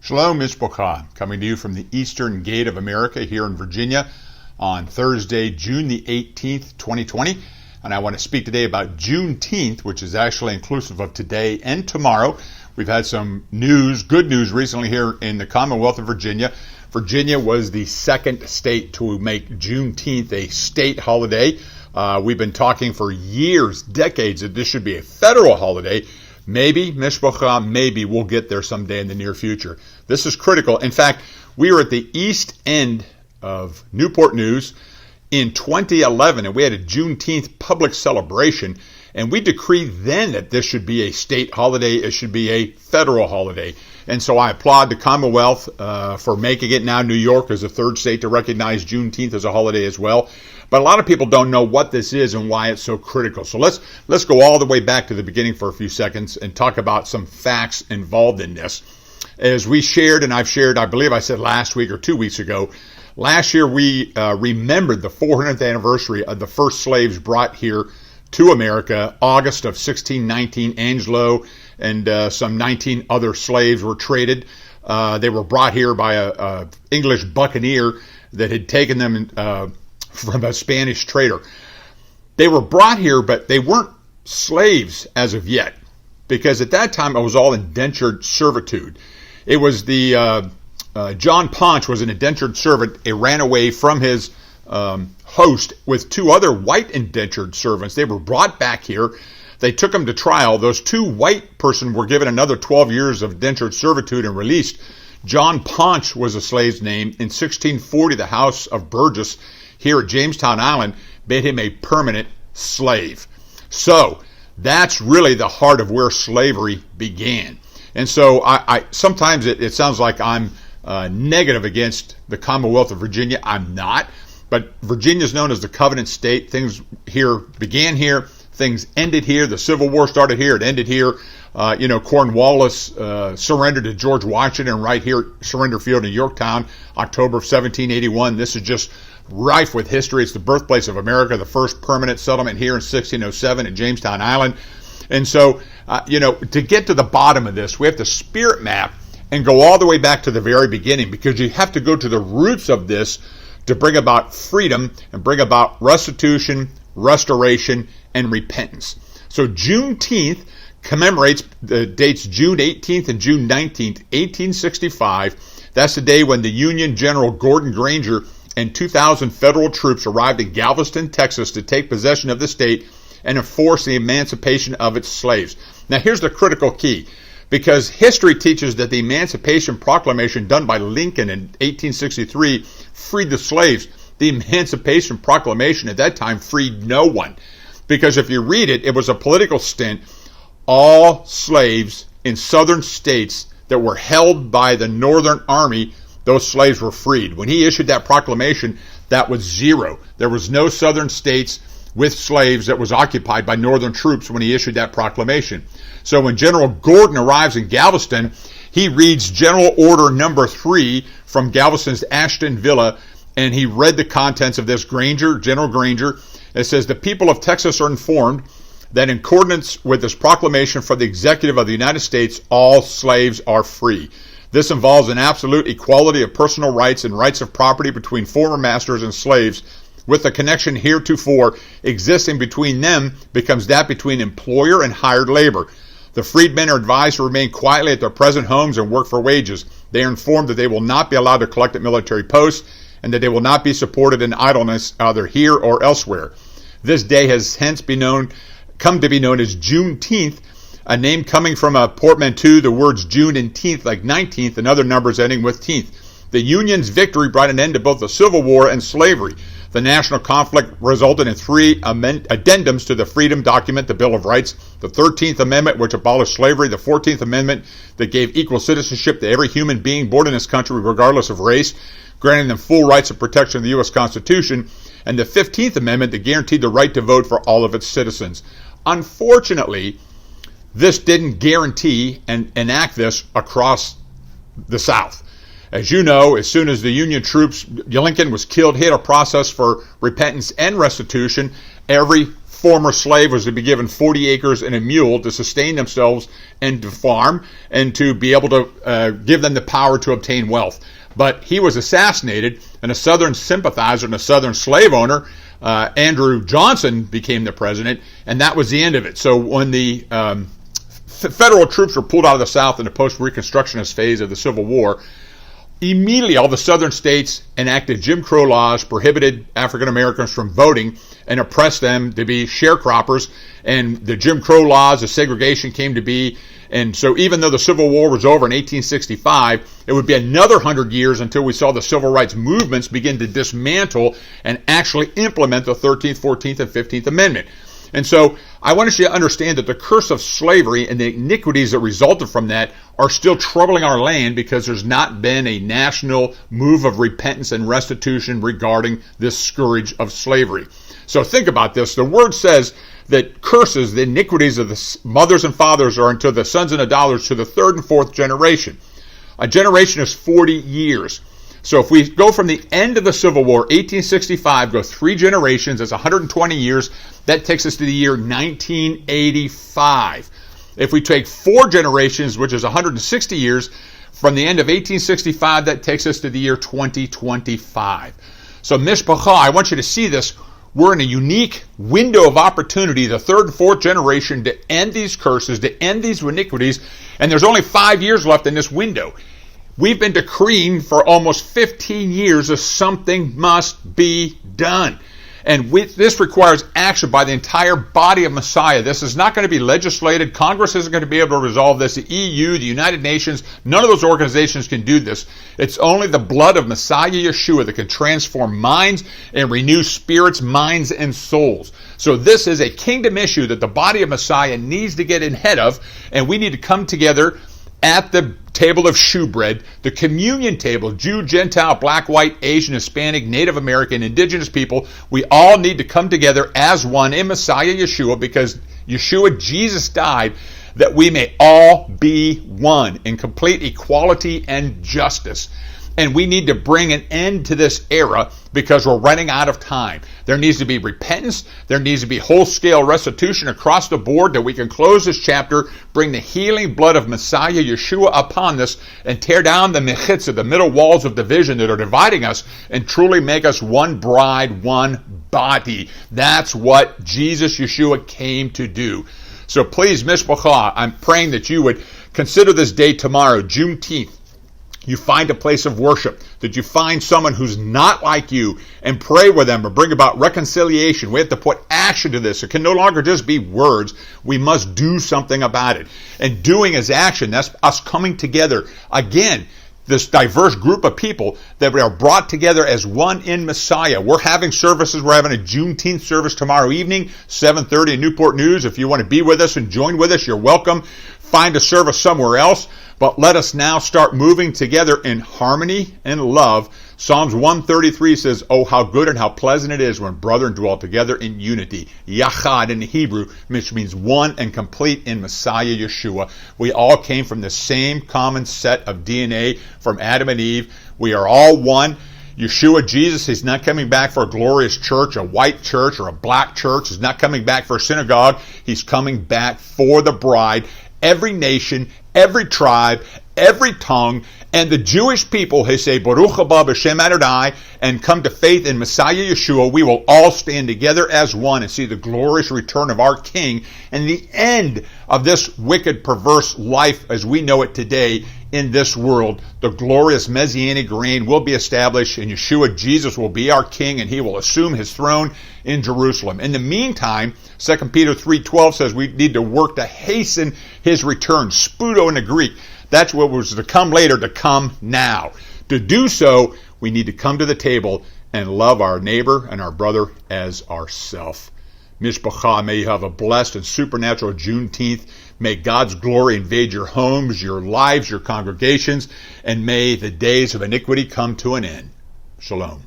Shalom, Mishpocha, coming to you from the Eastern Gate of America here in Virginia on Thursday, June the 18th, 2020. And I want to speak today about Juneteenth, which is actually inclusive of today and tomorrow. We've had some news, good news recently here in the Commonwealth of Virginia. Virginia was the second state to make Juneteenth a state holiday. We've been talking for years, decades, that this should be a federal holiday. Maybe, Mishpocha, maybe we'll get there someday in the near future. This is critical. In fact, we were at the east end of Newport News in 2011, and we had a Juneteenth public celebration, and we decreed then that this should be a state holiday. It should be a federal holiday. And so I applaud the Commonwealth for making it. Now New York is the third state to recognize Juneteenth as a holiday as well. But a lot of people don't know what this is and why it's so critical. So let's go all the way back to the beginning for a few seconds and talk about some facts involved in this. As we shared, and I've shared, I believe I said last week or 2 weeks ago, last year we remembered the 400th anniversary of the first slaves brought here to America, August of 1619. Angelo and some 19 other slaves were traded. They were brought here by a English buccaneer that had taken them from a Spanish trader. They were brought here, but they weren't slaves as of yet, because at that time it was all indentured servitude. It was the John Ponch was an indentured servant. He ran away from his host with two other white indentured servants. They were brought back here. They took them to trial. Those two white persons were given another 12 years of indentured servitude and released. John Ponch was a slave's name. In 1640, the House of Burgess here at Jamestown Island made him a permanent slave. So that's really the heart of where slavery began. And so I sometimes it sounds like I'm negative against the Commonwealth of Virginia. I'm not. But Virginia is known as the covenant state. Things here began here. Things ended here. The Civil War started here. It ended here. Cornwallis surrendered to George Washington right here at Surrender Field in Yorktown, October of 1781. This is just rife with history. It's the birthplace of America, the first permanent settlement here in 1607 at Jamestown Island. And so, to get to the bottom of this, we have to spirit map and go all the way back to the very beginning, because you have to go to the roots of this to bring about freedom and bring about restitution, restoration, and repentance. So Juneteenth commemorates the dates June 18th and June 19th, 1865. That's the day when the Union General Gordon Granger and 2,000 federal troops arrived in Galveston, Texas to take possession of the state and enforce the emancipation of its slaves. Now here's the critical key, because history teaches that the Emancipation Proclamation done by Lincoln in 1863 freed the slaves. The Emancipation Proclamation at that time freed no one, because if you read it, it was a political stint. All slaves in southern states that were held by the Northern Army, those slaves were freed. When he issued that proclamation, that was zero. There was no southern states with slaves that was occupied by Northern troops when he issued that proclamation. So when General Gordon arrives in Galveston, he reads General Order Number 3 from Galveston's Ashton Villa, and he read the contents of this. General Granger, it says, "The people of Texas are informed that in accordance with this proclamation for the executive of the United States, all slaves are free. This involves an absolute equality of personal rights and rights of property between former masters and slaves, with the connection heretofore existing between them becomes that between employer and hired labor. The freedmen are advised to remain quietly at their present homes and work for wages. They are informed that they will not be allowed to collect at military posts and that they will not be supported in idleness either here or elsewhere. This day has hence come to be known as Juneteenth, a name coming from a portmanteau, the words June and teenth, like 19th, and other numbers ending with teenth. The Union's victory brought an end to both the Civil War and slavery. The national conflict resulted in 3 addendums to the Freedom Document, the Bill of Rights, the 13th Amendment, which abolished slavery, the 14th Amendment, that gave equal citizenship to every human being born in this country, regardless of race, granting them full rights and protection of the U.S. Constitution, and the 15th Amendment that guaranteed the right to vote for all of its citizens. Unfortunately, this didn't guarantee and enact this across the South. As you know, as soon as the Union troops, Lincoln was killed, he had a process for repentance and restitution. Every former slave was to be given 40 acres and a mule to sustain themselves and to farm and to be able to give them the power to obtain wealth. But he was assassinated, and a Southern sympathizer and a Southern slave owner, Andrew Johnson, became the president, and that was the end of it. So when the federal troops were pulled out of the South in the post-Reconstructionist phase of the Civil War, immediately all the Southern states enacted Jim Crow laws, prohibited African Americans from voting, and oppressed them to be sharecroppers. And the Jim Crow laws, the segregation came to be. And so even though the Civil War was over in 1865, it would be another 100 years until we saw the civil rights movements begin to dismantle and actually implement the 13th, 14th, and 15th Amendment. And so I want you to understand that the curse of slavery and the iniquities that resulted from that are still troubling our land because there's not been a national move of repentance and restitution regarding this scourge of slavery. So think about this. The word says that curses, the iniquities of the mothers and fathers, are unto the sons and the daughters to the third and fourth generation. A generation is 40 years. So if we go from the end of the Civil War, 1865, go 3 generations, that's 120 years. That takes us to the year 1985. If we take 4 generations, which is 160 years, from the end of 1865, that takes us to the year 2025. So Mishpacha, I want you to see this. We're in a unique window of opportunity, the third and fourth generation, to end these curses, to end these iniquities, and there's only 5 years left in this window. We've been decreeing for almost 15 years that something must be done. And this requires action by the entire body of Messiah. This is not going to be legislated. Congress isn't going to be able to resolve this. The EU, the United Nations, none of those organizations can do this. It's only the blood of Messiah Yeshua that can transform minds and renew spirits, minds, and souls. So this is a kingdom issue that the body of Messiah needs to get ahead of, and we need to come together at the table of shewbread, the communion table, Jew, Gentile, black, white, Asian, Hispanic, Native American, indigenous people. We all need to come together as one in Messiah Yeshua, because Yeshua, Jesus, died that we may all be one in complete equality and justice. And we need to bring an end to this era because we're running out of time. There needs to be repentance. There needs to be whole-scale restitution across the board that we can close this chapter, bring the healing blood of Messiah Yeshua upon this, and tear down the mechitza, the middle walls of division that are dividing us, and truly make us one bride, one body. That's what Jesus Yeshua came to do. So please, Mishpacha, I'm praying that you would consider this day tomorrow, Juneteenth. You find a place of worship, that you find someone who's not like you and pray with them or bring about reconciliation. We have to put action to this. It can no longer just be words. We must do something about it. And doing is action. That's us coming together. Again, this diverse group of people that we are brought together as one in Messiah. We're having services. We're having a Juneteenth service tomorrow evening, 7:30 in Newport News. If you want to be with us and join with us, you're welcome. Find a service somewhere else. But let us now start moving together in harmony and love. Psalms 133 says, "Oh, how good and how pleasant it is when brethren dwell together in unity." Yachad in Hebrew, which means one and complete in Messiah Yeshua. We all came from the same common set of DNA from Adam and Eve. We are all one. Yeshua, Jesus, he's not coming back for a glorious church, a white church, or a black church. He's not coming back for a synagogue. He's coming back for the bride. Every nation, every tribe, every tongue, and the Jewish people who say, Baruch haba b'shem Adonai, and come to faith in Messiah Yeshua, we will all stand together as one and see the glorious return of our King and the end of this wicked, perverse life as we know it today in this world. The glorious Messianic reign will be established, and Yeshua, Jesus, will be our King, and he will assume his throne in Jerusalem. In the meantime, 2 Peter 3:12 says we need to work to hasten his return. Spudo in the Greek. That's what was to come later, to come now. To do so, we need to come to the table and love our neighbor and our brother as ourself. Mishpacha, may you have a blessed and supernatural Juneteenth. May God's glory invade your homes, your lives, your congregations, and may the days of iniquity come to an end. Shalom.